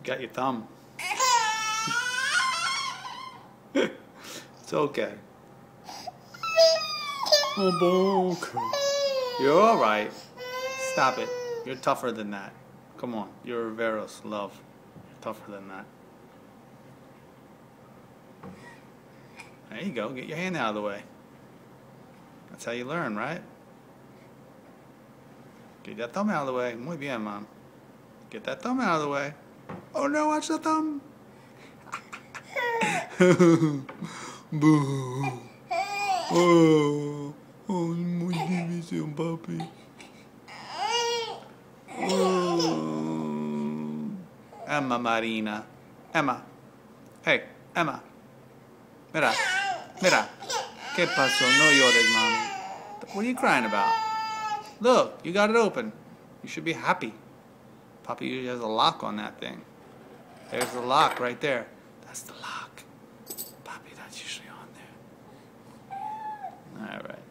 Got your thumb. It's okay. Oh, okay. You're alright. Stop it. You're tougher than that. Come on. You're Veros, love. You're tougher than that. There you go. Get your hand out of the way. That's how you learn, right? Get that thumb out of the way. Muy bien, Mom. Get that thumb out of the way. Oh no, watch the thumb. Boo. Oh, muy difícil, papi. Oh. Emma Marina. Emma. Hey, Emma. Mira. Mira. ¿Qué pasó? No llores, mommy. What are you crying about? Look, you got it open. You should be happy. Papi usually has a lock on that thing. There's the lock right there. That's the lock. Papi, that's usually on there. Alright.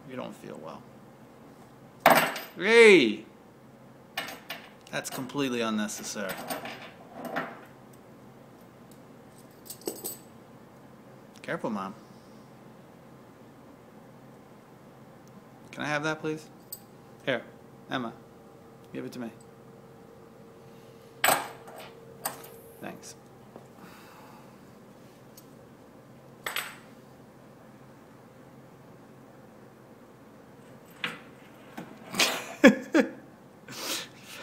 You don't feel well. Hey! That's completely unnecessary. Careful, Mom. Can I have that, please? Here, Emma. Give it to me. Thanks.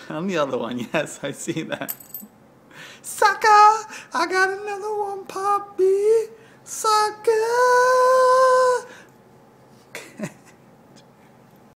I'm the other one, yes, I see that. Sucker! I got another one, Poppy! Sucker!